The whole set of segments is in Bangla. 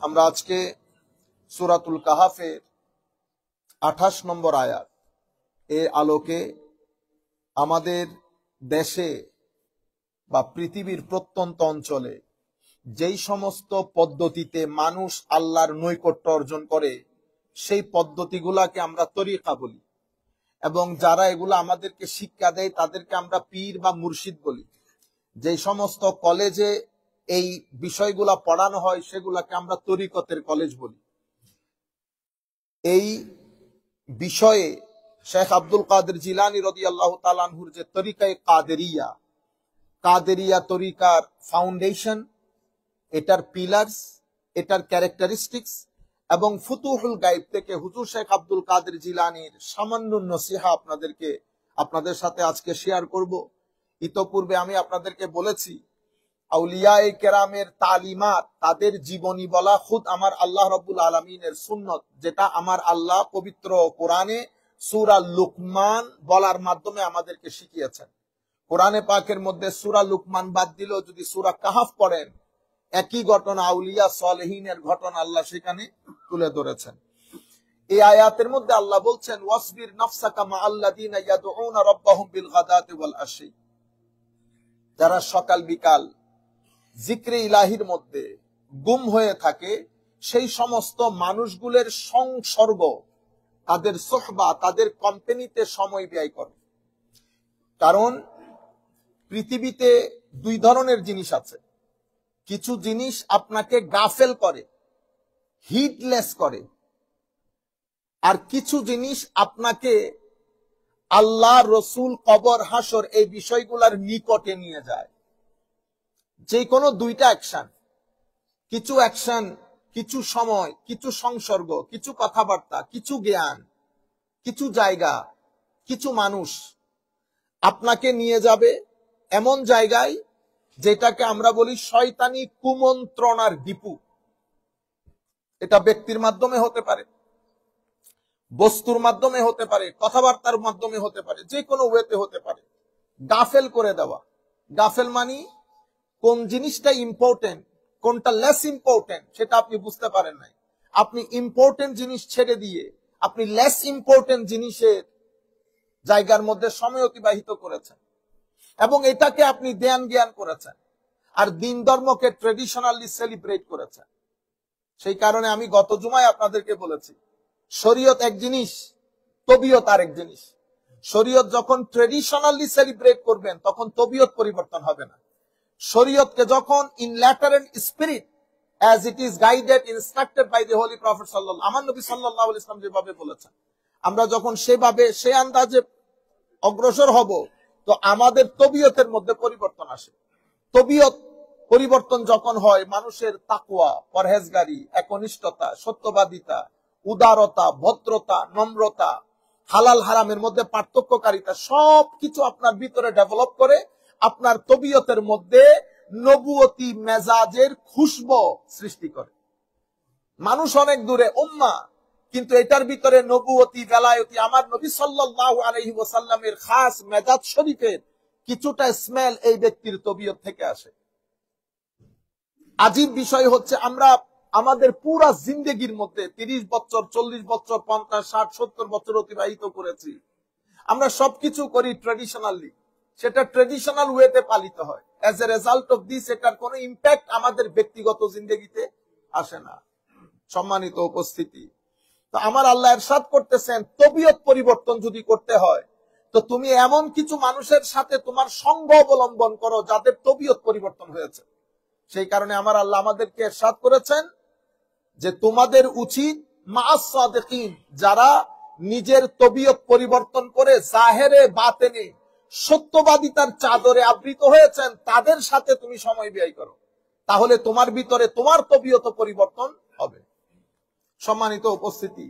আমরা আজকে সূরাতুল কাহাফের 28 নম্বর আয়াত এর আলোকে আমাদের দেশে বা পৃথিবীর প্রত্যন্ত অঞ্চলে যেই সমস্ত পদ্ধতিতে মানুষ আল্লাহর নৈকট্য অর্জন করে সেই পদ্ধতিগুলাকে আমরা তরিকা বলি, এবং যারা এগুলো আমাদেরকে শিক্ষা দেয় তাদেরকে আমরা পীর বা মুর্শিদ বলি। যেই সমস্ত কলেজে এই বিষয়গুলা পড়ানো হয় সেগুলাকে আমরা তরিকতের কলেজ বলি। এই বিষয়ে শেখ আব্দুল কাদের জিলানী রাদিয়াল্লাহু তাআলা আনহুর যে তরিকায়ে কাদেরিয়া তরিকার ফাউন্ডেশন, এটার পিলার্স, এটার ক্যারেক্টারিস্টিক্স এবং ফুতুহুল গায়ব থেকে হুজুর শেখ আব্দুল কাদের জিলানীর সামান্য নসিহা আপনাদের সাথে আজকে শেয়ার করব। ইতোপূর্বে আমি আপনাদেরকে বলেছি আউলিয়ায়ে কেরামের তালিমাত, তাদের জীবনী বলা খুদ আমার আল্লাহ রাব্বুল আলামিনের সুন্নত, যেটা আমার আল্লাহ পবিত্র কোরআনে সূরা লুকমান বলার মাধ্যমে আমাদেরকে শিখিয়েছেন। কোরআনে পাকের মধ্যে সূরা লুকমান বাদ দিলেও যদি সূরা কাহাফ পড়েন, একই ঘটনা, আউলিয়া সালেহিনের ঘটনা আল্লাহ সেখানে তুলে ধরেছেন। এই আয়াতের মধ্যে আল্লাহ বলছেন, ওয়াসবির নাফসাকা মাআল্লাযিনা ইয়াদউনা রাব্বাহুম বিল গাদাতি ওয়াল আশি, যারা সকাল বিকাল জিক্রে ইলাহির মধ্যে গুম হয়ে থাকে সেই সমস্ত মানুষগুলোর সংসর্গ, তাদের সোহবা, তাদের কোম্পানিতে সময় ব্যয় করে। কারণ পৃথিবীতে দুই ধরনের জিনিস আছে। কিছু জিনিস আপনাকে গাফেল করে, হিটলেস করে, আর কিছু জিনিস আপনাকে আল্লাহ, রসুল, কবর, হাসর এই বিষয়গুলোর নিকটে নিয়ে যায়। যে কোনো দুইটা অ্যাকশন, কিছু অ্যাকশন, কিছু সময়, কিছু সংসর্গ, কিছু কথাবার্তা, কিছু জ্ঞান, কিছু জায়গা, কিছু মানুষ আপনাকে নিয়ে যাবে এমন জায়গায় যেটাকে আমরা বলি শয়তানি কুমন্ত্রণার ডিপু। এটা ব্যক্তির মাধ্যমে হতে পারে, বস্তুর মাধ্যমে হতে পারে, কথাবার্তার মাধ্যমে হতে পারে, যে কোনো ওয়েতে হতে পারে। গাফেল করে দেওয়া। গাফেল মানে কোন জিনিসটা ইম্পর্টেন্ট, কোনটা লেস ইম্পর্টেন্ট সেটা আপনি বুঝতে পারেন নাই। আপনি ইম্পর্টেন্ট জিনিস ছেড়ে দিয়ে আপনি লেস ইম্পর্টেন্ট জিনিসের জায়গার মধ্যে সময় অতিবাহিত করেছেন এবং এটাকে আপনি জ্ঞান করেছেন, আর দিন ধর্মকে ট্রেডিশনালি সেলিব্রেট করেছেন। সেই কারণে আমি গত জুমায় আপনাদেরকে বলেছি, শরীয়ত এক জিনিস, তবিয়ত আরেক জিনিস। শরীয়ত যখন ট্রেডিশনালি সেলিব্রেট করবেন তখন তবিয়ত পরিবর্তন হবে না। শরীয়তকে যখন in letter and spirit as it is guided, instructed by the holy prophet sallallahu, আমার নবী সাল্লাল্লাহু আলাইহি ওয়াসাল্লাম যেভাবে বলেছেন, আমরা যখন সেভাবে সে আন্দাজে অগ্রসর হব তো আমাদের তবিয়তের মধ্যে পরিবর্তন আসে। তবিয়ত পরিবর্তন যখন হয়, মানুষের তাকওয়া, পরহেজগারি, একনিষ্ঠতা, সত্যবাদিতা, উদারতা, ভদ্রতা, নম্রতা, হালাল হারামের মধ্যে পার্থক্যকারিতা সবকিছু আপনার ভিতরে ডেভেলপ করে আপনার তবিয়তের মধ্যে নবুয়তি মেজাজের খুশবু সৃষ্টি করে। মানুষ অনেক দূরে উম্মাহ, কিন্তু এটার ভিতরে নবুয়তি, বেলায়তি, আমার নবী সাল্লাল্লাহু আলাইহি ওয়াসাল্লামের খাস মেজাজ শরীফের কিছুটা স্মেল এই ব্যক্তির তবিয়ত থেকে আসে। আজীব বিষয় হচ্ছে, আমরা আমাদের পুরা জিন্দেগির মধ্যে 30 বছর, 40 বছর, 50, 60, 70 বছর অতিবাহিত করেছি। আমরা সবকিছু করি ট্রেডিশনালি, সেটা ট্রেডিশনাল ওয়েতে পালিত হয়। As a result of this এটার কোনো ইম্প্যাক্ট আমাদের ব্যক্তিগত জিন্দেগিতে আসে না। সম্মানিত উপস্থিতি, তো আমার আল্লাহ ইরশাদ করতেছেন, তবিয়ত পরিবর্তন যদি করতে হয় তো তুমি এমন কিছু মানুষের সাথে তোমার সঙ্গ অবলম্বন করো যাদের তবিয়ত পরিবর্তন হয়েছে। সেই কারণে আমার আল্লাহ আমাদেরকে ইরশাদ করেছেন যে তোমাদের উচিত মা'আস সাদিকিন, যারা নিজের তবিয়ত পরিবর্তন করে জাহেরে বাতেনে সত্যবাদিতার চাদরে আবৃত হয়েছেন, তাদের সাথে তুমি সময় ব্যয় করো, তাহলে তোমার ভিতরে তোমার তবিয়ত পরিবর্তন হবে। সম্মানিত উপস্থিতি,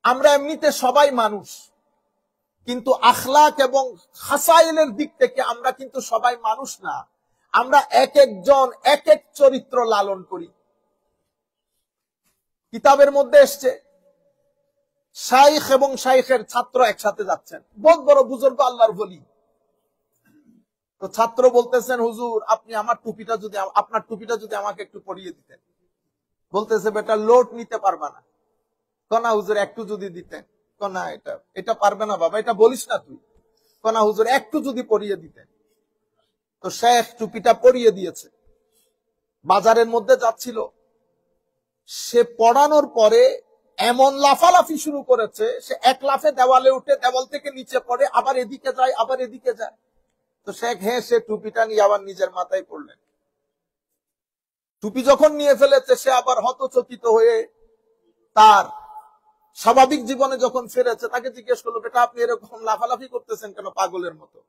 আমরা এমনিতে সবাই মানুষ, কিন্তু আখলাক এবং খাসাইলের দিক থেকে আমরা কিন্তু সবাই মানুষ না। আমরা এক একজন এক এক চরিত্র লালন করি। কিতাবের মধ্যে এসছে, শাইখ এবং শাইখের ছাত্র একসাথে যাচ্ছেন, বহুত বড় বুজুর্গ আল্লাহর ওলি। তো ছাত্র বলতেছেন, হুজুর আপনি আমার টুপিটা যদি, আপনার টুপিটা যদি আমাকে একটু পরিয়ে দিতেন। বলতেছে বেটা লোড নিতে পারবা না। কনা হুজুর একটু যদি দিতেন। কনা এটা পারবে না বাবা, এটা বলিস না তুই। কনা হুজুর একটু যদি পরিয়ে দিতেন। তো শেখ টুপিটা পরিয়ে দিয়েছে। বাজারের মধ্যে যাচ্ছিল, সে পড়ানোর পরে এমন লাফালাফি শুরু করেছে, সে এক লাফে দেওয়ালে উঠে দেওয়াল থেকে নিচে পড়ে, আবার এদিকে যায় আবার এদিকে যায়। তো শেখ সে টুপিটা নিয়ে আবার নিজের মাথায় পড়লেন। টুপি যখন নিয়ে ফেলেছে, সে আবার হতচকিত হয়ে তার স্বাভাবিক জীবনে যখন ফিরেছে, তাকে জিজ্ঞেস করলো, বেটা আপনি এরকম লাফালাফি করতেছেন কেন পাগলের মতো?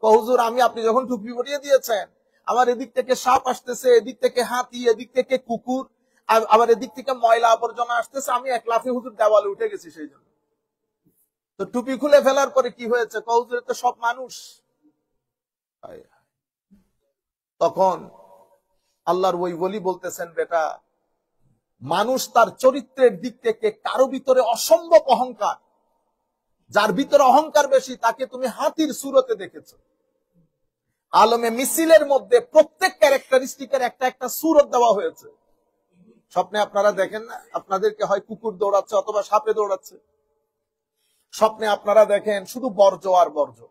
হুজুর আপনি যখন টুপি পরিয়ে দিয়েছেন, আমার এদিক থেকে সাপ আসতেছে, এদিক থেকে হাতি, এদিক থেকে কুকুর, আবার এদিক থেকে ময়লা আবর্জনা আসতেছে, আমি এক লাফে হুজুর দেওয়ালে উঠে গেছি সেই জন্য। তো টুপি খুলে ফেলার পরে কি হয়েছে? হুজুর তো সব মানুষ। তখন আল্লাহর ওই ওলি বলতেছেন, বেটা মানুষ তার চরিত্রের দিক থেকে কারো ভিতরে অসম্ভব অহংকার, যার ভিতরে অহংকার বেশি তাকে তুমি হাতির সুরতে দেখেছো। আলমে মিছিলের মধ্যে প্রত্যেক ক্যারেক্টারিস্টিকের একটা একটা সুরত দেওয়া হয়েছে। স্বপ্নে আপনারা দেখেন না, আপনাদেরকে হয় কুকুর দৌড়াচ্ছে অথবা সাপে দৌড়াচ্ছে। স্বপ্নে আপনারা দেখেন শুধু বর্জ্য আর বর্জ্য।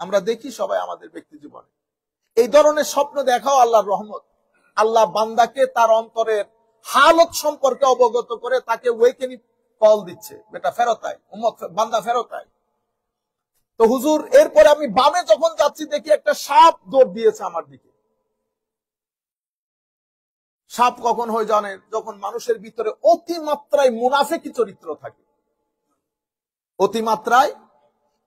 আমরা দেখি সবাই আমাদের ব্যক্তি জীবনে এই ধরনের স্বপ্ন দেখাও আল্লাহর রহমত। আল্লাহ বান্দাকে তার অন্তরের হালত সম্পর্কে অবগত করে তাকে ওয়েকেনিং কল দিচ্ছে, বেটা ফেরত আয়, উম্মত বান্দা ফেরত আয়। তো হুজুর এরপরে আমি বামে যখন যাচ্ছি দেখি একটা সাপ দৌড় দিয়েছে আমার দিকে। সাপ কখন হয় জানেন? যখন মানুষের ভিতরে অতিমাত্রায় মুনাফিকি চরিত্র থাকে। অতিমাত্রায়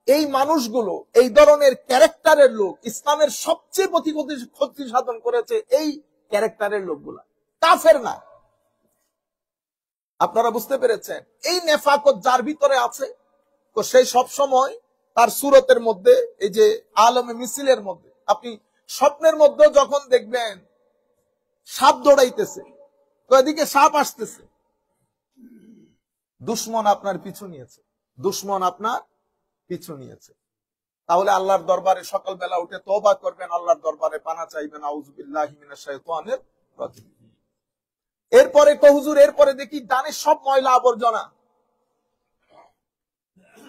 এই মানুষগুলো, এই ধরনের ক্যারেক্টারের লোক ইসলামের সবচেয়ে ক্ষতি সাধন করেছে এই ক্যারেক্টারের লোকগুলা, কাফের না। আপনারা বুঝতে পেরেছেন? এই নেফাকত যার ভিতরে আছে, তো সেই সব সময় তার সুরতের মধ্যে, এই যে আলমে মিছিলের মধ্যে, আপনি স্বপ্নের মধ্যে যখন দেখবেন সাপ দৌড়াইতেছে, তো এদিকে সাপ আসতেছে, দুশ্মন আপনার পিছু নিয়েছে, দুশ্মন আপনার পিছু নিয়েছে। তাহলে আল্লাহর দরবারে সকালবেলা উঠে তওবা করবেন, আল্লাহর দরবারে পানা চাইবেন, আউযু বিল্লাহি মিনাশ শাইতানির রাজিম। এরপরে হুজুর এরপরে দেখি ডানে সব ময়লা আবর্জনা।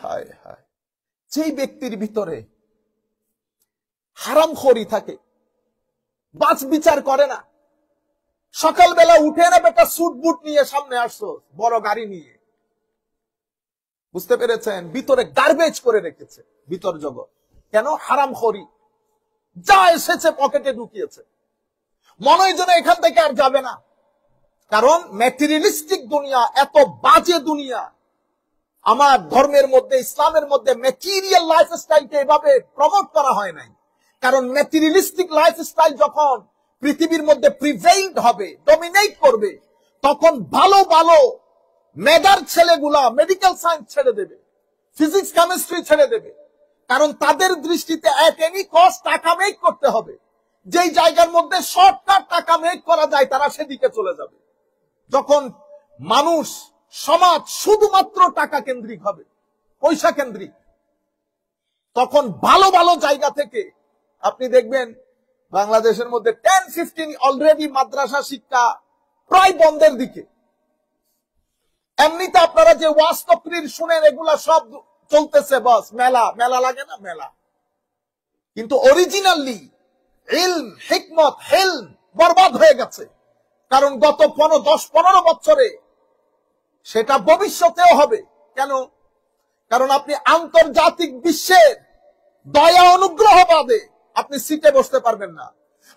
হায় হায়, যেই ব্যক্তির ভিতরে হারামখোরি থাকে, বাছ বিচার করে না, সকালবেলা উঠে না বেটা স্যুট বুট নিয়ে সামনে আসছো, বড় গাড়ি নিয়ে, বুঝতে পেরেছেন? ভিতরে গার্বেজ করে রেখেছে ভিতর জগৎ। কেন? হারামখোরি, যা এসেছে পকেটে ঢুকিয়েছে, মনে হয় যেন এখান থেকে আর যাবে না। কারণ ম্যাটেরিয়ালিস্টিক দুনিয়া এত বাজে দুনিয়া। আমার ধর্মের মধ্যে, ইসলামের মধ্যে ম্যাটেরিয়াল লাইফস্টাইলকে এভাবে প্রমোট করা হয় নাই। কারণ ম্যাটেরিয়ালিস্টিক লাইফস্টাইল যখন পৃথিবীর মধ্যে প্রিভেইলড হবে, ডমিনেট করবে, তখন ভালো ভালো মেধার ছেলেগুলা মেডিকেল সায়েন্স ছেড়ে দেবে, ফিজিক্স কেমিস্ট্রি ছেড়ে দেবে। কারণ তাদের দৃষ্টিতে এট এনি কস্ট টাকা মেক করতে হবে। যেই জায়গার মধ্যে শর্টকাট টাকা মেক করা যায় তারা সেদিকে চলে যাবে। যখন মানুষ সমাজ শুধুমাত্র টাকা কেন্দ্রিক হবে, পয়সা কেন্দ্রিক, তখন ভালো ভালো জায়গা থেকে আপনি দেখবেন বাংলাদেশের মধ্যে 10-15 অলরেডি মাদ্রাসা শিক্ষা প্রায় বন্ধের দিকে। এমনিতে আপনারা যে ওয়াজ তকরির শুনেন এগুলা সব চলতেছে, বস মেলা মেলা লাগে না মেলা, কিন্তু অরিজিনালি ইলম, হিকমত, হিলম বরবাদ হয়ে গেছে। কারণ গত 10-15 বছরে, সেটা ভবিষ্যতেও হবে। কেন? কারণ আপনি আন্তর্জাতিক বিশ্বের দয়া অনুগ্রহ বাদে আপনি সিটে বসতে পারবেন না।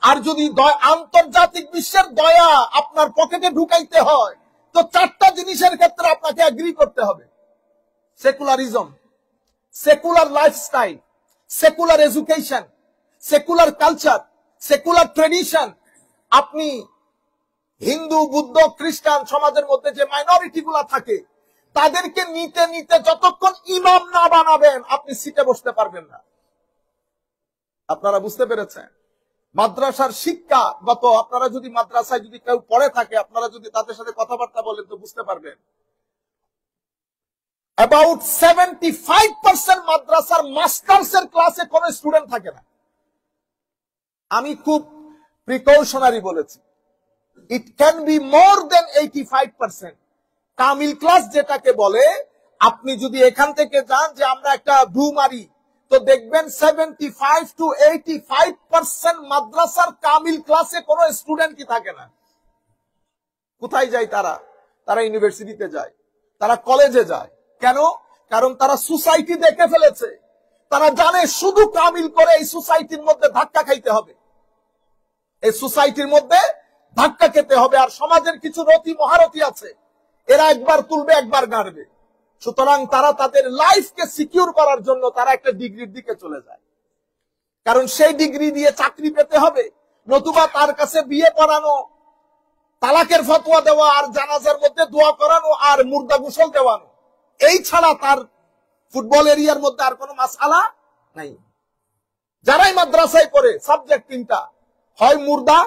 আর যদি আন্তর্জাতিক বিশ্বের দয়া আপনার পকেটে ঢুকাইতে হয়, তো 4টা জিনিসের ক্ষেত্রে আপনাকে এগ্রি করতে হবে: secularism, secular lifestyle, secular education, secular culture, secular tradition. আপনি হিন্দু, বুদ্ধ, খ্রিস্টান সমাজের মধ্যে যে মাইনরিটি গুলা থাকে, তাদেরকে নিতে নিতে যতক্ষণ ইমাম না বানাবেন আপনি সিটে বসতে পারবেন না। আপনারা বুঝতে পেরেছেন? মাদ্রাসার শিক্ষা গত, আপনারা যদি মাদ্রাসায় যদি কেউ পড়ে থাকে, আপনারা যদি তাদের সাথে কথাবার্তা বলেন তো বুঝতে পারবেন, অ্যাবাউট 75% মাদ্রাসার মাস্টার্সের ক্লাসে কোন স্টুডেন্ট থাকে না। আমি খুব প্রিকশনারি বলেছি, it can be more than 85%। কামিল ক্লাস যেটাকে বলে, আপনি যদি এখান থেকে যান যে আমরা একটা ঢু মারি, তো দেখবেন 75 to 85% মাদ্রাসার কামিল ক্লাসে কোনো স্টুডেন্টই থাকে না। কোথায় যায় তারা? তারা ইউনিভার্সিটিতে যায়, তারা কলেজে যায়। কেন? কারণ তারা সোসাইটি দেখে ফেলেছে। তারা জানে শুধু কামিল করে এই সোসাইটির মধ্যে ধাক্কা খাইতে হবে, এই সোসাইটির মধ্যে ধাক্কা খেতে হবে। আর সমাজের কিছু রতি মহারতি আছে, এরা একবার তুলবে একবার গাড়বে। সুতরাং তারা তাদের লাইফকে সিকিউর করার জন্য তারা একটা ডিগ্রির দিকে চলে যায়, কারণ সেই ডিগ্রি দিয়ে চাকরি পেতে হবে, নতুবা তার কাছে বিয়ে পড়ানো, তালাকের ফতোয়া দেওয়া, আর জানাজার মধ্যে দোয়া করানো, আর মুর্দা গোসল দেওয়ানো, এই ছাড়া তার ফুটবল এরিয়ার মধ্যে আর কোনো মাসআলা নাই। যারাই মাদ্রাসায় পড়ে সাবজেক্ট তিনটা, হয় মুর্দা,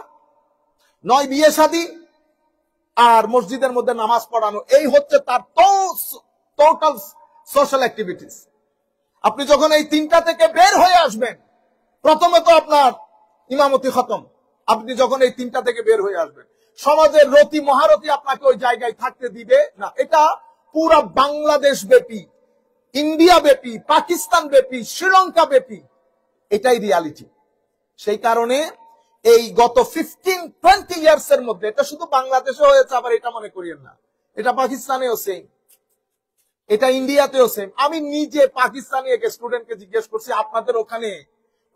নয় বিয়ে শাদী, আর মসজিদের মধ্যে নামাজ পড়ানো। এই হচ্ছে তার টোটাল সোশ্যাল অ্যাক্টিভিটিস। আপনি যখন এই তিনটা থেকে বের হয়ে আসবেন, প্রথমে তো আপনার ইমামতি খতম। আপনি যখন এই তিনটা থেকে বের হয়ে আসবেন, সমাজের রতি মহারতি আপনাকে ওই জায়গায় থাকতে দিবে না। এটা পুরা বাংলাদেশ ব্যাপী, ইন্ডিয়া ব্যাপী, পাকিস্তান ব্যাপী, শ্রীলঙ্কা ব্যাপী, এটাই রিয়ালিটি। সেই কারণে এই গত 15-20 ইয়ার্স এর মধ্যে, এটা শুধু বাংলাদেশে হয়েছে আবার এটা মনে করিয়েন না, এটা পাকিস্তানেও সেম, এটা ইন্ডিয়াতেও সেম। আমি নিজে পাকিস্তানি এক স্টুডেন্টকে জিজ্ঞেস করছি, আপনাদের ওখানে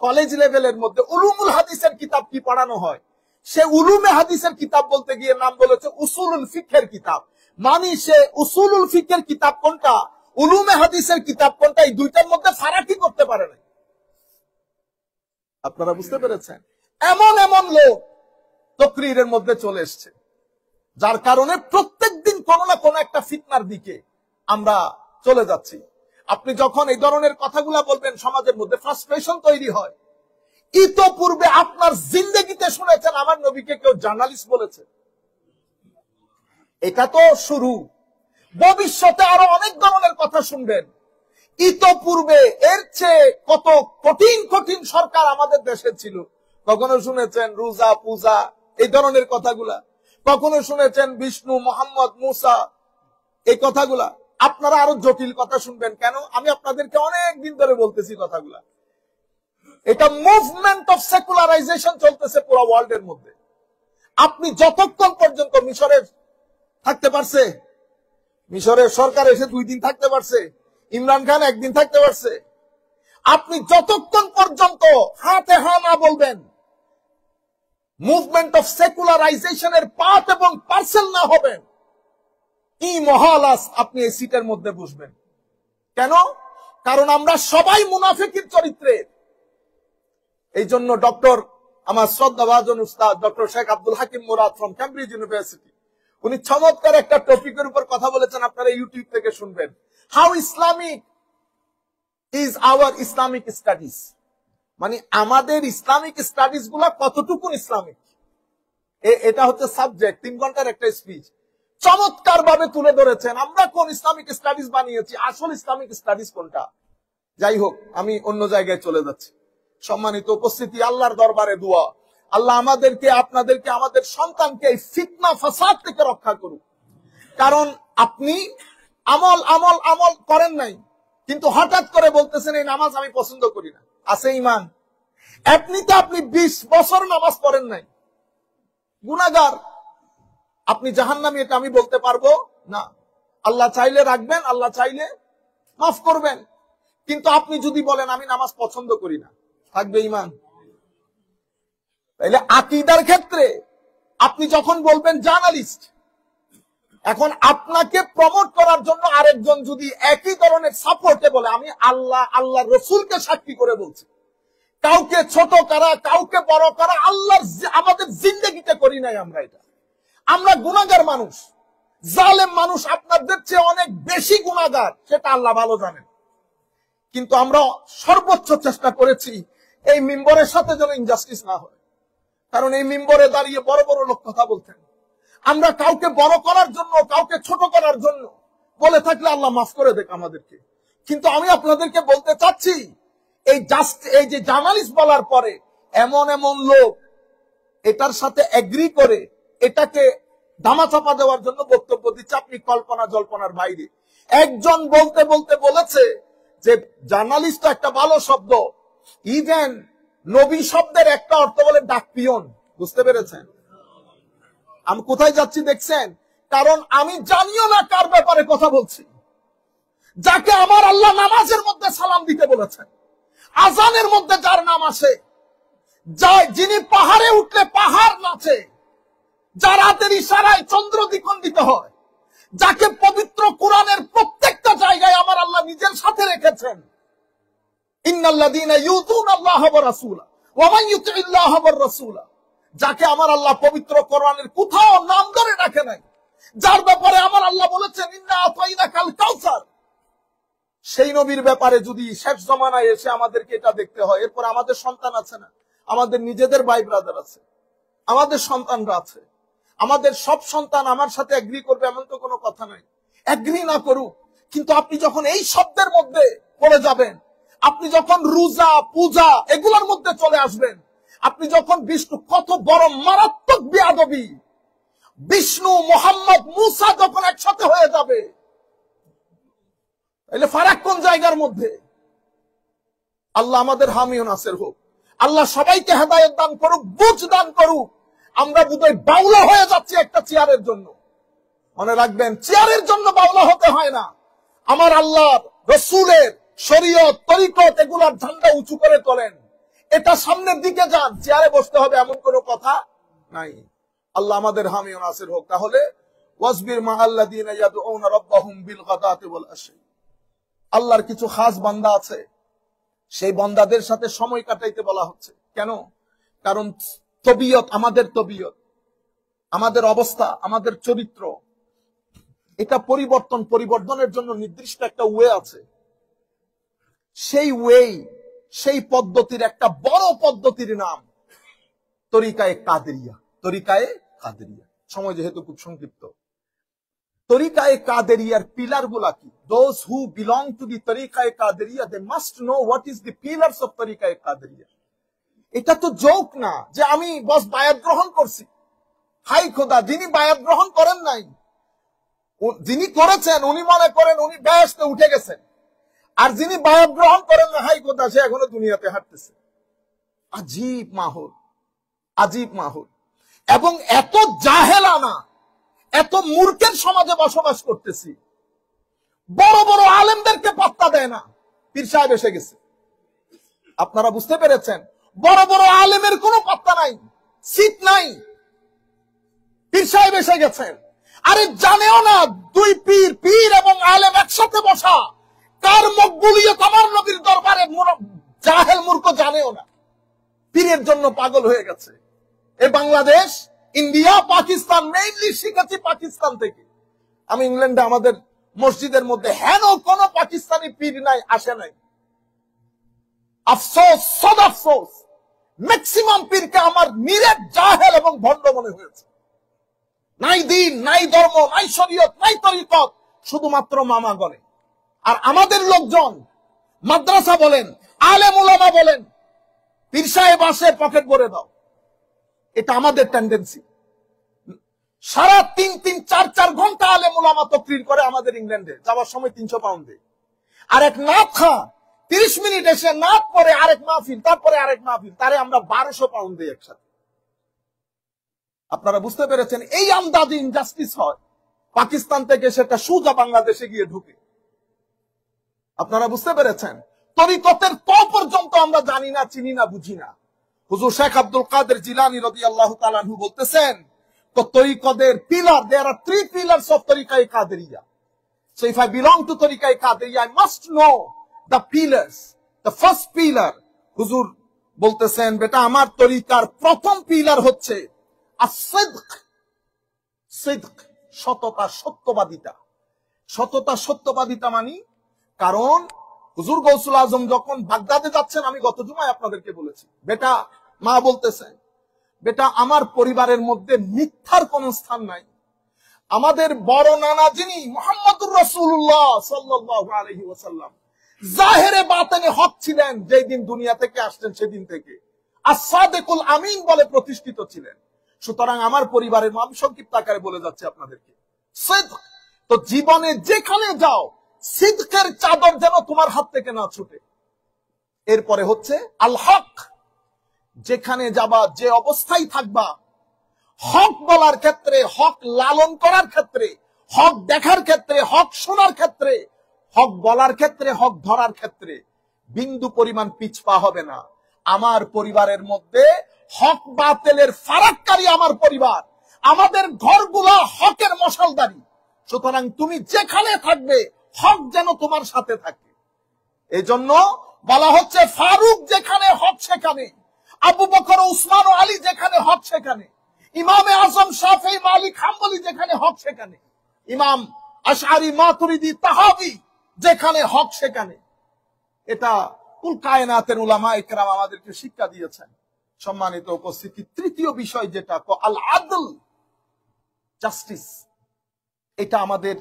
কলেজ লেভেলের মধ্যে উলুমুল হাদিসের কিতাব কি পড়ানো হয়? সে উলুমে হাদিসের কিতাব বলতে গিয়ে নাম বলেছে উসুলুল ফিকহের কিতাব। মানে সে উসুলুল ফিকহের কিতাব কোনটা, উলুমে হাদিসের কিতাব কোনটা, এই দুইটার মধ্যে ফারাকি করতে পারে না। আপনারা বুঝতে পেরেছেন? এমন এমন লোক তকরিরের মধ্যে চলে এসছে, যার কারণে প্রত্যেকদিন কোনো না কোনো একটা ফিতনার দিকে আমরা চলে যাচ্ছি। আপনি যখন এই ধরনের কথাগুলা বলবেন, সমাজের মধ্যে ফ্রাস্ট্রেশন তৈরি হয়। ইতোপূর্বে আপনার জিন্দেগিতে শুনেছেন আমার নবীকে কেউ জার্নালিস্ট বলেছে? এটা তো শুরু, ভবিষ্যতে আরো অনেক ধরনের কথা শুনবেন। ইতোপূর্বে এর চেয়ে কত কঠিন কঠিন সরকার আমাদের দেশে ছিল। কখনো শুনেছেন রোজা পূজা এই ধরনের কথাগুলা? কখনো শুনেছেন বিষ্ণু, মোহাম্মদ, মুসা এই কথাগুলা? আপনারা আরো জটিল কথা শুনবেন কেন? আমি আপনাদেরকে অনেক দিন ধরে বলতেছি কথাগুলা। এটা মুভমেন্ট অফ সেকুলারাইজেশন চলতেছে পুরো ওয়ার্ল্ডের মধ্যে। আপনি যতক্ষণ পর্যন্ত মিশরের থাকতে পারছে, মিশরের সরকার এসে 2 দিন থাকতে পারছে, ইমরান খান 1 দিন থাকতে পারছে। আপনি যতক্ষণ পর্যন্ত হাতে হা না বলবেন, মুভমেন্ট অফ সেকুলারাইজেশনের পার্ট এবং পার্সেল না হবেন, এই মহালাস আপনি এই সিটের মধ্যে বসবেন। কেন? কারণ আমরা সবাই মুনাফিকের চরিত্রের। এই জন্য ডক্টর, আমার শ্রদ্ধাভাজন উস্তাদ doctor Sheikh Abdul Hakim Murad from Cambridge university, উনি চমৎকার একটা টপিকের উপর কথা বলেছেন, আপনারা ইউটিউব থেকে শুনবেন। How Islamic is our Islamic studies, মানে আমাদের ইসলামিক স্টাডিজ গুলা কতটুকু ইসলামিক, এটা হচ্ছে সাবজেক্ট। 3 ঘন্টার একটা স্পিচ চমৎকার ভাবে তুলে ধরেছেন। আমরা কোন ইসলামিক স্টাডিজ বানিয়েছি, আসল ইসলামিক স্টাডিজ কোনটা? যাই হোক, আমি অন্য জায়গায় চলে যাচ্ছি। সম্মানিত উপস্থিতি, আল্লাহর দরবারে দোয়া, আল্লাহ আমাদেরকে, আপনাদেরকে, আমাদের সন্তানকে এই ফিতনা ফাসাদ থেকে রক্ষা করুক। কারণ আপনি আমল আমল আমল করেন নাই, কিন্তু হঠাৎ করে বলতেছেন এই নামাজ আমি পছন্দ করি না। আছে ঈমান? এমনিতে আপনি 20 বছর নামাজ পড়েন নাই, গুনাহগার। আপনি জাহান্নামী, এটা আমি বলতে পারবো না। আল্লাহ চাইলে রাখবেন, আল্লাহ চাইলে মাফ করবেন। কিন্তু আপনি যদি বলেন আমি নামাজ পছন্দ করি না, থাকবে ঈমান? তাইলে আকীদার ক্ষেত্রে আপনি যখন বলবেন জার্নালিস্ট, এখন আপনাকে প্রমোট করার জন্য আরেকজন যদি একই ধরনের সাপোর্টে বলে, আমি আল্লাহ আল্লাহ রসুলকে সাক্ষী করে বলছি, কাউকে ছোট করা, কাউকে বড় করা আল্লাহর আমাদের জিন্দেগিতে করি নাই আমরা। এটা আমরা গুনাহগার মানুষ, জালেম মানুষ, আপনাদের চেয়ে অনেক বেশি গুনাহগার, সেটা আল্লাহ ভালো জানেন। কিন্তু আমরা সর্বোচ্চ চেষ্টা করেছি এই মিম্বরের সাথে যেন ইনজাস্টিস না হয়। কারণ এই মিম্বরে দাঁড়িয়ে বড় বড় লোক কথা বলতেন। আমরা কাউকে বড় করার জন্য, কাউকে ছোট করার জন্য বলে থাকলে আল্লাহ মাফ করে দেখ আমাদেরকে। কিন্তু আমি আপনাদেরকে বলতে চাচ্ছি, এই যে জার্নালিস্ট বলার পরে এমন এমন লোক এটার সাথে এগ্রি করে এটাকে ধামাচাপা দেওয়ার জন্য বক্তব্য দিচ্ছে, আপনি কল্পনা জল্পনার বাইরে। একজন বলতে বলতে বলেছে যে জার্নালিস্ট একটা ভালো শব্দ, ইভেন নবী শব্দের একটা অর্থ বলে ডাকপিয়ন। বুঝতে পেরেছেন আমি কোথায় যাচ্ছি দেখছেন? কারণ আমি জানিও না কার ব্যাপারে কথা বলছি। যাকে আমার আল্লাহ নামাজের মধ্যে সালাম দিতে বলেছেন, আজানের মধ্যে যার নাম আসে, যিনি পাহাড়ে উঠলে পাহাড় নাচে, যার হাতের ইশারায় চন্দ্র দ্বিখণ্ডিত হয়, যাকে পবিত্র কোরআনের প্রত্যেকটা জায়গায় আমার আল্লাহ নিজের সাথে রেখেছেন, ইন্নাল্লাযীনা ইউযুনাল্লাহা ওয়া রাসূলা ওয়া মান ইউতিল্লাহা ওয়া রাসূলা, যাকে আমার আল্লাহ পবিত্র কোরআনের কোথাও নাম ধরে রাখে নাই, যার ব্যাপারে আমার আল্লাহ বলেছেন ইন্না আতাইনাকাল কাউসার, সেই নবীর ব্যাপারে যদি শেষ জমানায় এসে আমাদেরকে এটা দেখতে হয়, এরপর আমাদের সন্তান আছে না, আমাদের নিজেদের ভাই ব্রাদার আছে, আমাদের সন্তানরা আছে, আমাদের সব সন্তান আমার সাথে এগ্রি করবে এমন তো কোনো কথা নাই, এগ্রি না করুক, কিন্তু আপনি যখন এই শব্দের মধ্যে পড়ে যাবেন, আপনি যখন রোজা পূজা এগুলোর মধ্যে চলে আসবেন, আপনি যখন বিষ্ণু, কত বড় মারাত্মক বেয়াদবি, বিষ্ণু মোহাম্মদ মুসা যখন একসাথে হয়ে যাবে, তাহলে ফারাক কোন জায়গার মধ্যে? আল্লাহ আমাদের হামি ও নাসির হোক, আল্লাহ সবাইকে হেদায়েত দান করুক, বুঝ দান করুক। আমরা বোধহয় বাউলা হয়ে যাচ্ছি একটা চেয়ারের জন্য। মনে রাখবেন, চেয়ারের জন্য বাউলা হতে হয় না। আমার আল্লাহর রসুলের শরীয়ত তরিকত এগুলার ঝান্ডা উঁচু করে তোলেন, এটা সামনের দিকে যান, চেয়ারে বসতে হবে এমন কোনো কথা নাই। আল্লাহ আমাদের হামি ও নাসির হোক। তাহলে ওয়াসবির মাআল্লাযীনা ইয়াদউনা রাব্বাহুম বিল গাদাতি ওয়াল আশি, আল্লাহর কিছু খাস বান্দা আছে, সেই বান্দাদের সাথে সময় কাটাইতে বলা হচ্ছে। কেন? কারণ তবিয়ত, আমাদের তবিয়ত, আমাদের অবস্থা, আমাদের চরিত্র, এটা পরিবর্তনের জন্য নির্দিষ্ট একটা ওয়ে আছে। সেই ওয়ে, সেই পদ্ধতির একটা বড় পদ্ধতির নাম তরিকায়ে কাদেরিয়া। তরিকায়ে কাদেরিয়া, সময় যেহেতু খুব সংক্ষিপ্ত, তরিকায়ে কাদেরিয়ার পিলার গুলা কি? Those who belong to the তরিকায়ে Qadiriya, they must know what is the pillars of তরিকায়ে কাদেরিয়া। এটা তো জোক না যে আমি বস বায়াত গ্রহণ করছি। হাই খোদা, যিনি বায়াত গ্রহণ করেন নাই, যিনি করেছেন উনি মনে করেন উনি বেহেশতে উঠে গেছেন, আর যিনি বায়াত গ্রহণ করেন না, হাই খোদা, সে এখনো দুনিয়াতে হাঁটতেছে। আজীব মাহৌল, আজীব মাহৌল। এবং এত জাহেলানা, এত মূর্খের সমাজে বসবাস করতেছি, বড় বড় আলেমদেরকে পাত্তা দেয় না। পীর সাহেব এসে গেছে, আপনারা বুঝতে পেরেছেন? বড় বড় আলেমের কোনো পাত্তা নাই, সিট নাই, পীর সাহেব এসে গেছেন। আরে জানেও না দুই পীর, পীর এবং আলেম একসাথে বসা কার মকবুলিয়ত আমার নবীর দরবারে জাহেল মূর্খ জানেও না, পীরের জন্য পাগল হয়ে গেছে। এই বাংলাদেশ, ইন্ডিয়া, পাকিস্তান, মেইনলি শিখেছি পাকিস্তান থেকে। আমি ইংল্যান্ডে আমাদের মসজিদের মধ্যে হেন কোন পাকিস্তানি পীর নাই, আসে নাই। আফসোস, সদ আফসোস, ম্যাক্সিমাম পীরকে আমার নিরেট জাহেল এবং ভণ্ড মনে হয়েছে। নাই দিন, নাই ধর্ম, নাই শরীয়ত, নাই তরিকত, শুধুমাত্র মামা গলে। আর আমাদের লোকজন মাদ্রাসা বলেন, আলেম উলামা বলেন, পীর সাহেব আসে পকেট ভরে দাও, এটা আমাদের টেন্ডেন্সি। সারা 3-4 ঘন্টা আলেম উলামা তাকরীর করে আমাদের ইংল্যান্ডে, যাওয়ার সময় 300 পাউন্ড দেয়। আর এক নাত খা 30 মিনিট এসে নাত পরে আরেক মাহফিল, তারপরে আরেক মাহফিল, তারে আমরা 1200 পাউন্ড দিই একসাথে। আপনারা বুঝতে পেরেছেন? এই আমদাদি ইনজাস্টিস হয়। পাকিস্তান থেকে সেটা সোজা বাংলাদেশে গিয়ে ঢুকে। আপনারা বুঝতে পেরেছেন? তরিকতের তো পর্যন্ত আমরা জানি না, চিনি না, বুঝি না। হুজুর শেখ আব্দুল কাদের জিলানী রাদিয়াল্লাহু তাআলা আনহু বলতেছেন, তো তরিকতের pillar, there are 3 pillars of তরিকায়ে কাদেরিয়া. So if I belong to তরিকায়ে কাদেরিয়া, I must know the pillars. The first pillar, হুজুর বলতেছেন, বেটা আমার তরিকার প্রথম পিলার হচ্ছে as-sidq, সিদক, সততা, সত্যবাদিতা। সততা, সত্যবাদিতা মানি, কারণ হুজুর গৌসুল আজম যখন বাগদাদে যাচ্ছেন, আমি গত জুমায় আপনাদেরকে বলেছি, বেটা, মা বলতেছেন, বেটা আমার পরিবারের মধ্যে মিথ্যার কোন স্থান নাই। আমাদের বড় নানা যিনি মুহাম্মদুর রাসূলুল্লাহ সাল্লাল্লাহু আলাইহি ওয়াসাল্লাম, জাহেরে বাতেনে হক ছিলেন, যেই দিন দুনিয়া থেকে আসছেন সেদিন থেকে। as-সাদিকুল আমিন বলে প্রতিষ্ঠিত ছিলেন। সুতরাং আমার পরিবারের আমি সংক্ষিপ্ত আকারে বলে যাচ্ছি আপনাদেরকে, সিদক। তো জীবনে যেখানে যাও সিদকের চাদর যেন তোমার হাত থেকে না ছুটে। এরপরে হচ্ছে আল হক, যেখানে যাবা যে অবস্থায় থাকবা, হক বলার ক্ষেত্রে, হক লালন করার ক্ষেত্রে, হক দেখার ক্ষেত্রে, হক শোনার ক্ষেত্রে, হক বলার ক্ষেত্রে, হক ধরার ক্ষেত্রে বিন্দু পরিমাণ পিছপা হবে না। আমার পরিবারের মধ্যে হক বাতিলের ফারাককারী আমার পরিবার, আমাদের ঘরগুলো হকের মশালদারি। সুতরাং তুমি যেখানে থাকবে হক যেন তোমার সাথে থাকে। এই জন্য বলা হচ্ছে ফারুক যেখানে হক সেখানে, আবু বকর, উসমান ও আলী যেখানে হক সেখানে, ইমামে আজম শাফেঈ, মালিক, হাম্বলি যেখানে হক সেখানে, ইমাম আশআরী, মাতুরিদি, তাহাবী যেখানে হক সেখানে। এটা কুল কায়নাতের উলামা ইকরাম আমাদেরকে শিক্ষা দিয়েছেন। সম্মানিত উপস্থিতি, তৃতীয় বিষয় যেটা আল আদল, জাস্টিস, এটা আমাদের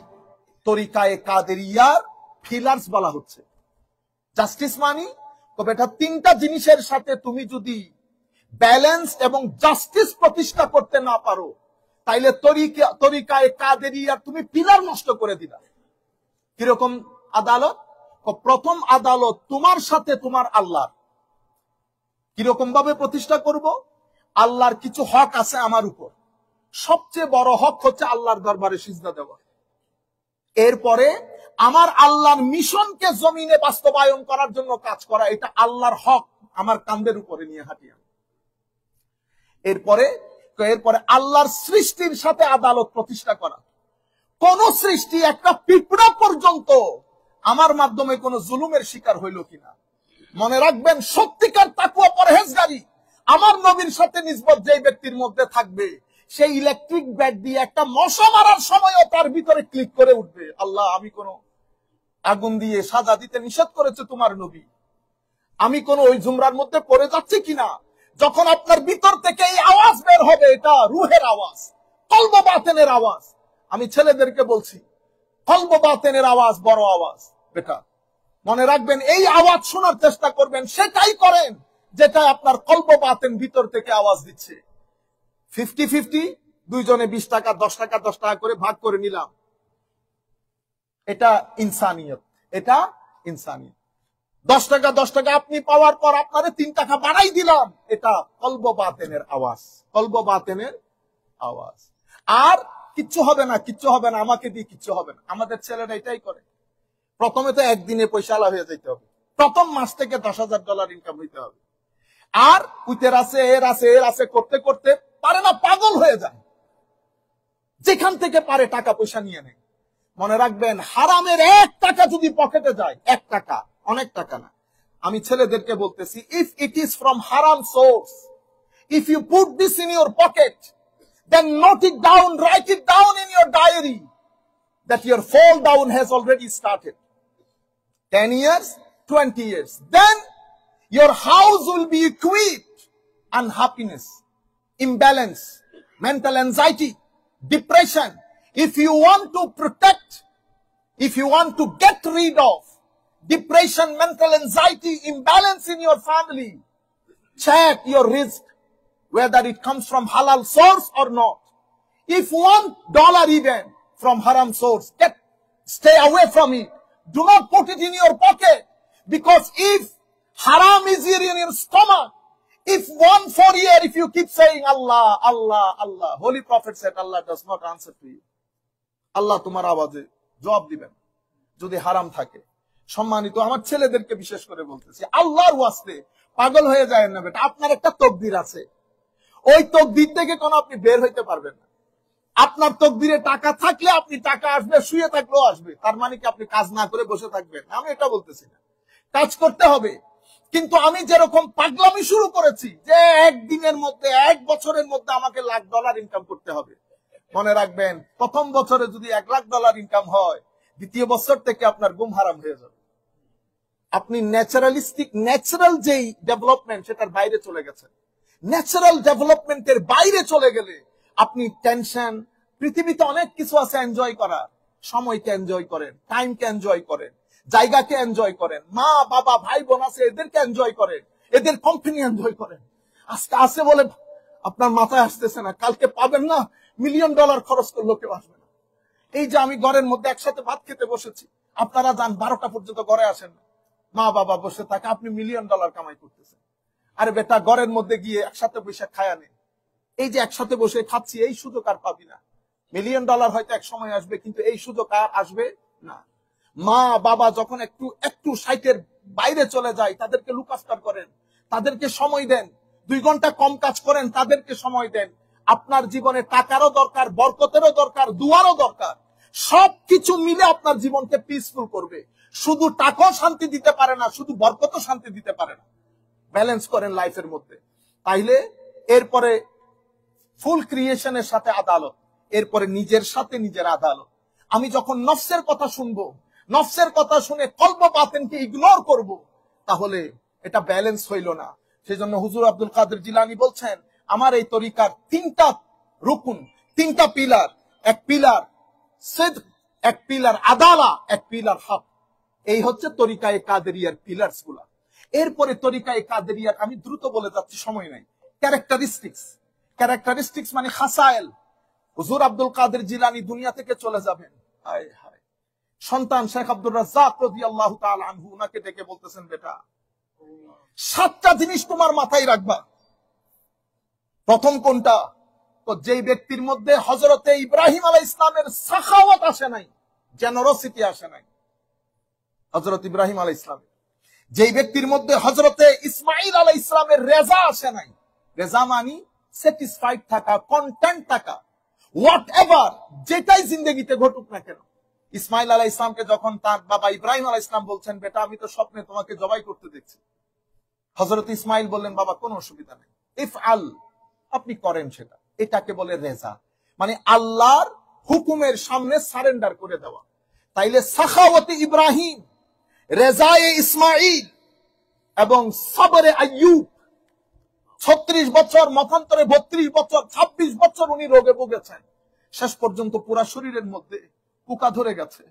তরিকায়ে কাদেরিয়ার পিলার্স বলা হচ্ছে। জাস্টিস মানে তবে এটা তিনটা জিনিসের সাথে তুমি যদি ব্যালেন্স এবং জাস্টিস প্রতিষ্ঠা করতে না পারো, তাইলে তরিকায়ে কাদেরিয়ার তুমি পিলার নষ্ট করে দিলা। কিরকম আদালত? প্রথম আদালত তোমার সাথে তোমার আল্লাহর। কিরকম ভাবে প্রতিষ্ঠা করব? আল্লাহর কিছু হক আছে আমার উপর, সবচেয়ে বড় হক হচ্ছে আল্লাহর দরবারে সিজদা দেওয়া। এরপরে আমার আল্লাহর মিশনকে জমিনে বাস্তবায়ন করার জন্য কাজ করা, এটা আল্লাহর হক আমার কাঁধের উপরে নিয়ে হাঁটিয়া। এরপরে আল্লাহর সৃষ্টির সাথে আদালত প্রতিষ্ঠা করা। কোন সৃষ্টি একটা পিঁপড়া পর্যন্ত আমার মাধ্যমে কোন জুলুমের শিকার হইল কিনা। মনে রাখবেন, সত্যিকার তাকওয়া পরহেজগারি আমার নবীর সাথে নিসবত যে ব্যক্তির মধ্যে থাকবে, সেই ইলেকট্রিক ব্যাট দিয়ে একটা মশা মারার সময়ও তার ভিতরে ক্লিক করে উঠবে, আল্লাহ আমি কোন আগুন দিয়ে সাজা দিতে নিষেধ করেছে তোমার নবী, আমি কোন ওই জুমরার মধ্যে পড়ে যাচ্ছি কিনা। যখন আপনার ভিতর থেকে এই আওয়াজ বের হবে, এটা রুহের আওয়াজ, কলব বাতেনের আওয়াজ। আমি ছেলেদেরকে বলছি, কলব বাতেনের আওয়াজ বড় আওয়াজ। বেটা মনে রাখবেন, এই আওয়াজ শোনার চেষ্টা করবেন, সেটাই করেন যেটা আপনার কলব বাতেন ভিতর থেকে আওয়াজ দিচ্ছে। 50-50, দুইজনে 20 টাকা 10 টাকা 10 টাকা করে ভাগ করে নিলাম, এটা ইনসানিয়ত, এটা ইনসানিয়ত। 10 টাকা 10 টাকা আপনি পাওয়ার পর আপনারে 3 টাকা বাড়াই দিলাম, এটা কলব বাতেনের আওয়াজ, কলব বাতেনের আওয়াজ। আর কিচ্ছু হবে না, কিচ্ছু হবে না, আমাকে দিয়ে কিচ্ছু হবে না। আমাদের ছেলেরা এটাই করে। প্রথমে তো একদিনে পয়সা আলা হয়ে যেতে হবে, প্রথম মাস থেকে $10,000 ইনকাম হইতে হবে। আর উইতের আছে, এর আছে, এর আছে করতে করতে পারে না, পাগল হয়ে যায়। যেখান থেকে পারে টাকা পয়সা নিয়ে নেয়। মনে রাখবেন, হারামের 1 টাকা যদি পকেটে যায়, 1 টাকা, অনেক টাকা না। আমি ছেলেদেরকে বলতেছি, ইফ ইট ইজ ফ্রম হারাম source, if you put this in your pocket, then note it down, write it down in your diary that your fall down has already started. 10 years, 20 years. Then your house will be equipped unhappiness, imbalance, mental anxiety, depression. If you want to protect, if you want to get rid of depression, mental anxiety, imbalance in your family, check your risk, whether it comes from halal source or not. If $1 even from haram source, stay away from it. Do not put it in your pocket, because if haram is here in your stomach, if 1 year if you keep saying Allah, Allah, Allah, Holy Prophet said Allah does not answer to you. Allah তোমার আওয়াজে জবাব দিবেন যদি হারাম থাকে। সম্মানিত আমার ছেলেদেরকে বিশেষ করে বলতেছি, আল্লাহর ওয়াস্তে পাগল হয়ে যায় না বেটা। আপনার একটা তকদির আছে, ওই তকদির থেকে কোনো আপনি বের হইতে পারবেন না। আপনার তকদিরে টাকা থাকলে আপনি টাকা আসবে, শুয়ে থাকলেও আসবে। তার মানে কি আপনি কাজ না করে বসে থাকবেন? আমি এটা বলতেছি না, কাজ করতে হবে। কিন্তু আমি যেরকম পাগলামি শুরু করেছি যে একদিনের মধ্যে, 1 বছরের মধ্যে আমাকে $1,00,000 ইনকাম করতে হবে, মনে রাখবেন, প্রথম বছরে যদি $1,00,000 ইনকাম হয়, দ্বিতীয় বছর থেকে আপনার ঘুম হারাম হয়ে যাবে। আপনি ন্যাচারাল যেই ডেভেলপমেন্ট, সেটার বাইরে চলে গেছেন। ন্যাচারাল ডেভেলপমেন্টের বাইরে চলে গেলে আপনি টেনশন, পৃথিবীতে অনেক কিছু আছে এনজয় করার, সময়কে এনজয় করেন, টাইমকে এনজয় করেন, জায়গাকে এনজয় করেন, মা বাবা ভাই বোন আছে এদেরকে এনজয় করেন, এদের কোম্পানি এনজয় করেন। আজকে আছে বলে আপনার মাথায় আসতেছে না, কালকে পাবেন না, $1,000,000 খরচ করলো কেউ আসবে না। এই যে আমি ঘরের মধ্যে একসাথে ভাত খেতে বসেছি, আপনারা যান 12টা পর্যন্ত ঘরে আসেন না, মা বাবা বসে থাকে, আপনি $1,000,000 কামাই করতেছেন। আরে বেটা, ঘরের মধ্যে গিয়ে একসাথে বসে খায়া নেই। এই যে একসাথে বসে খাচ্ছি, এই সুযোগ আর পাবি না। $1,000,000 হয়তো এক সময় আসবে, কিন্তু এই সুযোগ আর আসবে না। মা বাবা যখন একটু একটু সাইটের বাইরে চলে যায়, তাদেরকে লুক আফটার করেন, তাদেরকে সময় দেন। 2 ঘন্টা কম কাজ করেন, তাদেরকে সময় দেন। আপনার জীবনে টাকারও দরকার, বরকতেরও দরকার, দুয়ারও দরকার। সবকিছু মিলে আপনার জীবনকে পিসফুল করবে। শুধু টাকাও শান্তি দিতে পারে না, শুধু বরকতও শান্তি দিতে পারে না। ব্যালেন্স করেন লাইফের মধ্যে। তাইলে এরপরে ফুল ক্রিয়েশনের সাথে আদালত, এরপরে নিজের সাথে নিজের আদালত। আমি যখন নফসের কথা শুনবো, নফসের কথা শুনে কলব বাতেনকে ইগনোর করব, তাহলে এটা ব্যালেন্স হইল না। সেজন্য হুজুর আব্দুল কাদের জিলানী বলছেন, আমার এই তরিকার 3টা রুকুন, 3টা পিলার। এক পিলার সিদক, এক পিলার আদালা, এক পিলার হক। এই হচ্ছে তরিকায়ে কাদেরিয়ার পিলারস গুলা। এরপরে তরিকায়ে কাদেরিয়ার, আমি দ্রুত বলে যাচ্ছি, সময় নাই, ক্যারেক্টারিস্টিক্স। ক্যারেক্টারিস্টিক্স মানে খাসায়েল। হুজুর আব্দুল কাদের জিলানী দুনিয়া থেকে চলে যাবেন, হায় হায়। সন্তান শেখ আব্দুর রাজ্জাক রাদিয়াল্লাহু তাআলা আনহু উনাকে ডেকে বলতেছেন, বেটা 7টা জিনিস তোমার মাথায় রাখবা। প্রথম কোনটা? তো যেই ব্যক্তির মধ্যে হযরতে ইব্রাহিম আলাইহিস সালামের সাখাওয়াত আসে নাই, জেনারসিটি আসে নাই। হযরত ইব্রাহিম আলাইহিস সালাম, যেই ব্যক্তির মধ্যে হযরতে ইসমাঈল আলাইহিস সালামের রেজা আসে নাই। রেজা মানে স্যাটিসফাইড থাকা, কন্টেন্ট থাকা, হোয়াটএভার, যেটাই জিন্দেগিতে ঘটুক না কেন। ইসমাঈল আলাইহিস সালামকে যখন তার বাবা ইব্রাহিম আলাইহিস সালাম বলছেন, বেটা আমি তো স্বপ্নে তোমাকে জবাই করতে দেখছি। হযরত ইসমাঈল বললেন, বাবা কোনো অসুবিধা নেই, ইফআল, আপনি করেন সেটা। এটাকে বলে রেজা, মানে আল্লাহর হুকুমের সামনে সারেন্ডার করে দেওয়া। তাইলে সাখাওয়াতে ইব্রাহিম, রেজায়ে ইসমাঈল এবং সবরে আইয়ুব, 36 বছর, মতান্তরে 32 বছর, 26 বছর উনি রোগে ভুগেছেন। শেষ পর্যন্ত পুরা শরীরের মধ্যে পোকা ধরে গেছে।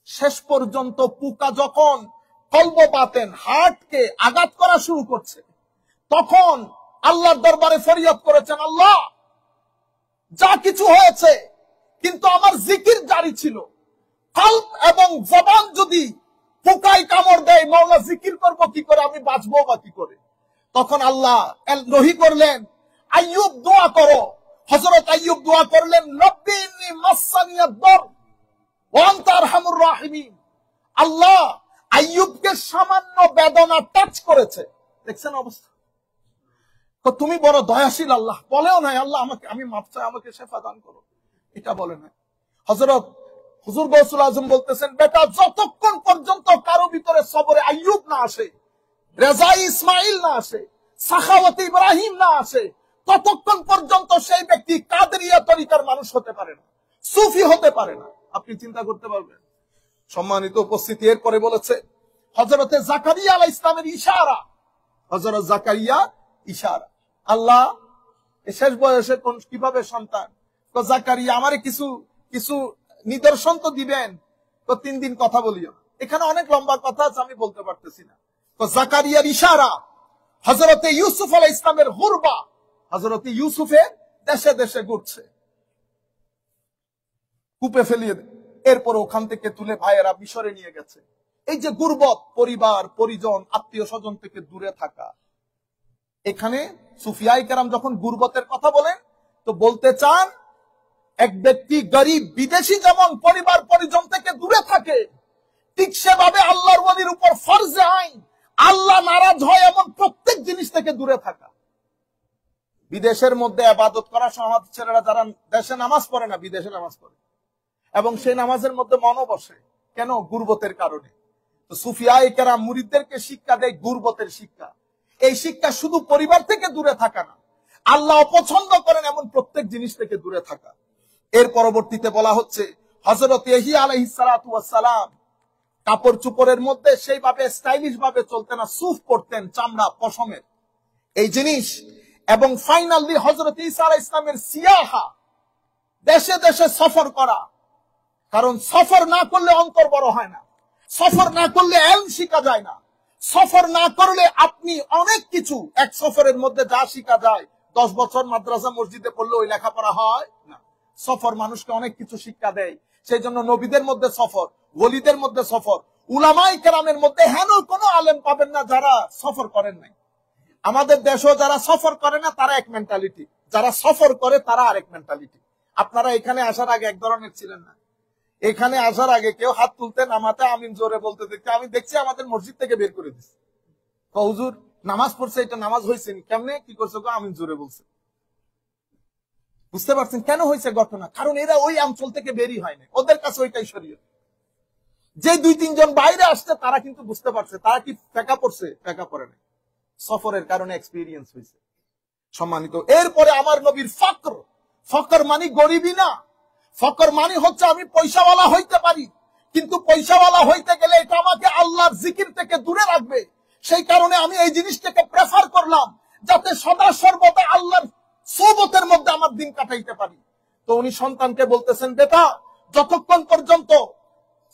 শেষ পর্যন্ত পোকা যখন কলব বাতেন, হার্টকে আঘাত করা শুরু করছে, তখন আল্লাহর দরবারে ফরিয়াদ করেছেন, আল্লাহ যা কিছু হয়েছে, কিন্তু আমার জিকির জারি ছিল। কলব এবং জবান যদি পোকায় কামড় দেয়, মাওলা জিকির করবো কি করে, আমি বাঁচবো বা কি করে? তখন আল্লাহ নহি করলেন, আইয়ুব দোয়া করো। হযরত আইয়ুব দোয়া করলেন, রব্বি ইন্নী মাসসানিয়াদ দর ওয়া আনতা আরহামুর রাহিমিন। আল্লাহ আইয়ুবকে সামান্য বেদনা টাচ করেছে, দেখছেন অবস্থা। তো তুমি বড় দয়াশীল আল্লাহ, বলেও নাই আল্লাহ আমাকে, আমি মাফ চাই, আমাকে শেফা দান করো, এটা বলে না। হযরত হুজুর গৌসুল আজম বলতেছেন, বেটা যতক্ষণ পর্যন্ত কারো ভিতরে সবরে আইয়ুব না আসে, রেজাই ইসমাইল না আসে, সাখাওয়াতে ইব্রাহিম না আসে, ততক্ষণ পর্যন্ত সেই ব্যক্তি কাদেরিয়া তরিকার মানুষ হতে পারে না, সুফি হতে পারে না। আপনি চিন্তা করতে পারবেন। সম্মানিত উপস্থিতি, এরপরে বলেছে হযরতে জাকারিয়া আলাইহিস সালামের ইশারা। হযরত জাকারিয়া ইশারা, আল্লাহ শেষ বয়সে কোন কিভাবে সন্তান? তো জাকারিয়া আমারে কিছু কিছু নিদর্শন তো দিবেন। তো 3 দিন কথা বলিও। এখানে অনেক লম্বা কথা আছে, আমি বলতে পারতেছি না। তো জাকারিয়ার ইশারা, হযরতে ইউসুফ আলাইহিস সালামের গুরবা, হযরতে ইউসুফের দেশে দেশে ঘুরছে, কূপে ফেলিয়ে দেয়, এরপর ওখান থেকে তুলে ভাইয়েরা মিশরে নিয়ে গেছে। এই যে গুরবত, পরিবার পরিজন আত্মীয় স্বজন থেকে দূরে থাকা, এখানে সুফিয়ায়ে কেরাম যখন গুরবতের কথা বলেন, তো বলতে চান এক ব্যক্তি গরিব বিদেশি যেমন পরিবার পরিজন থেকে দূরে থাকে, ঠিক সেভাবে আল্লাহর ওয়ালির উপর ফরজে আইন, আল্লাহ নারাজ হয় এমন প্রত্যেক জিনিস থেকে দূরে থাকা। বিদেশের মধ্যে ইবাদত করা সমাজ ছেলেরা যারা দেশে নামাজ পড়ে না, বিদেশে নামাজ পড়ে, এবং সেই নামাজের মধ্যে মনও বসে, কেন? গুরবতের কারণে। তো সুফিয়ায়ে কেরাম মুরিদদেরকে শিক্ষা দেয় গুরবতের শিক্ষা। এই শিক্ষা শুধু পরিবার থেকে দূরে থাকা না, আল্লাহ অপছন্দ করেন এমন প্রত্যেক জিনিস থেকে দূরে থাকা। এর পরবর্তীতে বলা হচ্ছে হযরত ইহইয়া আলাইহিস সালাতু ওয়াস সালাম কাপড় চোপড়ের মধ্যে সেইভাবে স্টাইলিশ ভাবে চলতেন না, সুফ পরতেন, চামড়া পশমের এই জিনিস। এবং ফাইনালি হযরত ঈসা আলাইহিস সালামের সিয়াহা, দেশে দেশে সফর করা। কারণ সফর না করলে অন্তর বড় হয় না, সফর না করলে ইলম শিখা যায় না, সফর না করলে আপনি অনেক কিছু এক সফরের মধ্যে যা শিখা যায় 10 বছর মাদ্রাসা মসজিদে পড়লে ওই লেখাপড়া হয় না। সফর মানুষকে অনেক কিছু শিক্ষা দেয়। সেই জন্য নবীদের মধ্যে সফর, ওলিদের মধ্যে সফর, উলামায়ে কেরামের মধ্যে হেন কোনো আলেম পাবেন না যারা সফর করেন নাই। আমাদের দেশও যারা সফর করে না তারা এক মেন্টালিটি, যারা সফর করে তারা আরেক মেন্টালিটি। আপনারা এখানে আসার আগে এক ধরনের ছিলেন না। এখানে আসার আগে কেউ হাত তুলতে নামাতে আমিন জোরে বলতে দেখতে, আমি দেখছি আমাদের মসজিদ থেকে বের করে দিচ্ছে। হুজুর নামাজ পড়ছে, এটা নামাজ হয়েছে কেমনে, কি করছে, আমিন জোরে বলছে। বুঝতে পারছেন কেন হয়েছে ঘটনা? কারণ এরা ওই অঞ্চল থেকে বেরই হয় না, ওদের কাছে ওইটাই শরীয়ত। যে 2-3 জন বাইরে আসছে তারা কিন্তু বুঝতে পারছে, তারা কি ফেকা পড়ছে, ফেকা পড়ে না, সফরের কারণে এক্সপিরিয়েন্স হয়েছে। সম্মানিত, এরপরে আমার নবীর ফকর, ফকর মানে গরিবই না, ফকর মানে হচ্ছে আমি পয়সাওয়ালা হইতে পারি, কিন্তু পয়সাওয়ালা হইতে গেলে এটা আমাকে আল্লাহর জিকির থেকে দূরে রাখবে। সেই কারণে আমি এই জিনিসটাকে প্রেফার করলাম, যাতে সদা সর্বদা আল্লাহর সোহবতের মধ্যে আমার দিন কাটাইতে পারি। তো উনি সন্তানকে বলতেছেন, বেটা যতক্ষণ পর্যন্ত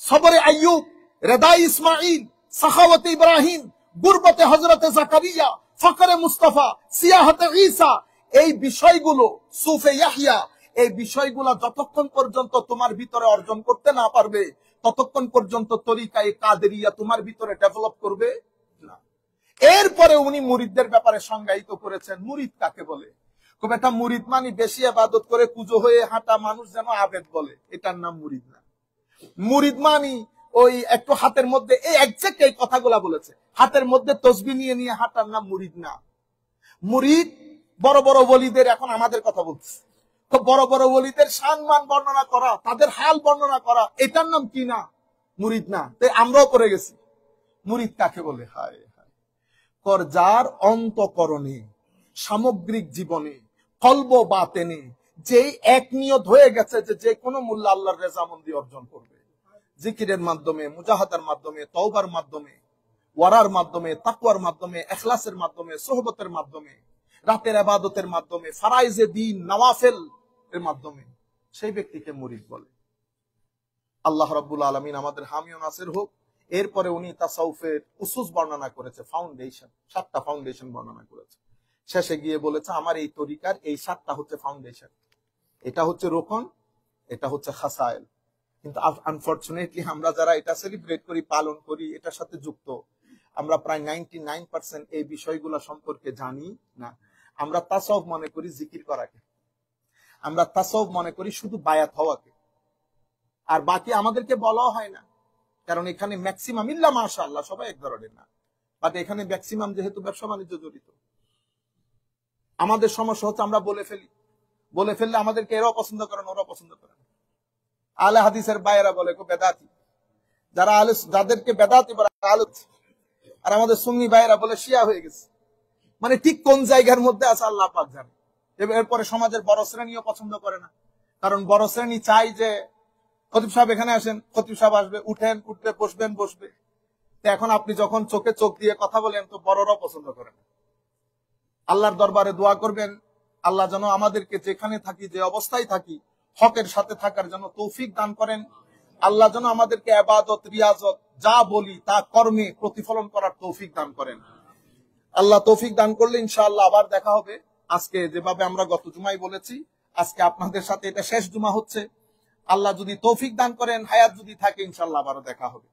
সবরে আইয়ুব, রেদাই ইসমাইল, সাখাওয়াতে ইব্রাহিম, গুরবতে হযরতে জাকারিয়া, ফকরে মুস্তাফা, সিয়াহতে ঈসা, এই বিষয়গুলো, সুফে ইয়াহইয়া, এই বিষয়গুলো যতক্ষণ পর্যন্ত তোমার ভিতরে অর্জন করতে না পারবে ততক্ষণ পর্যন্ত তরিকায়ে কাদেরিয়া তোমার ভিতরে ডেভেলপ করবে না। এরপরে উনি মুরিদদের ব্যাপারে সংজ্ঞায়িত করেছেন, মুরিদ কাকে বলে। খুব একটা মুরিদ মানে বেশি ইবাদত করে কুজো হয়ে হাঁটা মানুষ যেন আবেদ বলে, এটার নাম মুরিদ না। মুরিদ মানি ওই একটু হাতের মধ্যে, এই এক্সাক্ট এই কথাগুলা বলেছে, হাতের মধ্যে তসবিহ নিয়ে নিয়ে হাঁটার নাম মুরিদ না। মুরিদ বড় বড় ওলিদের, এখন আমাদের কথা বলছে, তো বড় বড় ওলিদের সম্মান বর্ণনা করা, তাদের হাল বর্ণনা করা, এটার নাম কি না, মুরিদ না। তাই আমরাও পড়ে গেছি। মুরিদ কাকে বলে? হায় হায়, যার অন্তঃকরণে, সামগ্রিক জীবনে, কলব বাতেনে যেই এক নিয়ত হয়ে গেছে যে কোনো মূল্য আল্লাহর রেজামন্দি অর্জন করবে, জিকিরের মাধ্যমে, মুজাহাদার মাধ্যমে, তওবার মাধ্যমে, ওয়ারার মাধ্যমে, তাকওয়ার মাধ্যমে, ইখলাসের মাধ্যমে, সোহবতের মাধ্যমে, রাতের ইবাদতের মাধ্যমে, ফারাইজে দ্বীন নওয়াফিল এর মাধ্যমে, সেই ব্যক্তিকে মুরিদ বলে। আল্লাহ রাব্বুল আলামিন আমাদের হামি ও নাসির হোক। এরপরে উনি তাসাউফের উসুস বর্ণনা করেছে, ফাউন্ডেশন, 7টা ফাউন্ডেশন বর্ণনা করেছে। শেষে গিয়ে বলেছে আমার এই তরিকার এই 7টা হচ্ছে ফাউন্ডেশন, এটা হচ্ছে রোকন, এটা হচ্ছে খাসায়েল। কিন্তু আনফরচুনেটলি আমরা যারা এটা সেলিব্রেট করি, পালন করি, এটার সাথে যুক্ত, আমরা প্রায় 99% এই বিষয়গুলো সম্পর্কে জানি না। আমরা তাসাউফ মনে করি জিকির করাকে, আমরা তাসাউফ মনে করি শুধু বায়াত হওয়াকে, আর বাকি আমাদেরকে বলাও হয় না। কারণ এখানে ম্যাক্সিমাম, ইল্লা মাশাআল্লাহ, সবাই এক ধরনের না, বাট এখানে ম্যাক্সিমাম যেহেতু ব্যবসা বাণিজ্য জড়িত, আমাদের সমস্যা হচ্ছে আমরা বলে ফেলি, বলে ফেললে আমাদেরকে এরাও পছন্দ করেন, ওরাও পছন্দ করেন। আলে হাদিসের বাইরা বলে বেদাতি, যারা আলে, যাদেরকে বেদাতি বলে আলে, আর আমাদের সুন্নি ভাইয়েরা বলে শিয়া হয়ে গেছে। মানে ঠিক কোন জায়গার মধ্যে আছে আল্লাহ পাক জানে। এরপরে সমাজের বড় শ্রেণীও পছন্দ করে না, কারণ বড় শ্রেণী চাই যে খতিব সাহেব এখানে আসেন, খতিব সাহেব আসবে, উঠেন, উঠবে, বসবেন, বসবে। তো এখন আপনি যখন চোখে চোখ দিয়ে কথা বলেন তো বড়রাও পছন্দ করেন। আল্লাহর দরবারে দোয়া করবেন, আল্লাহ যেন আমাদেরকে যেখানে থাকি, যে অবস্থায় থাকি, হকের সাথে থাকার জন্য তৌফিক দান করেন। আল্লাহ যেন আমাদেরকে ইবাদত, রিয়াজত, যা বলি তা কর্মে প্রতিফলন করার তৌফিক দান করেন। আল্লাহ তৌফিক দান করলে ইনশাআল্লাহ আবার দেখা হবে। আজকে যেভাবে আমরা গত জুমায় বলেছি, আজকে আপনাদের সাথে এটা শেষ জুমা হচ্ছে। আল্লাহ যদি তৌফিক দান করেন, হায়াত যদি থাকে, ইনশাআল্লাহ আবারও দেখা হবে।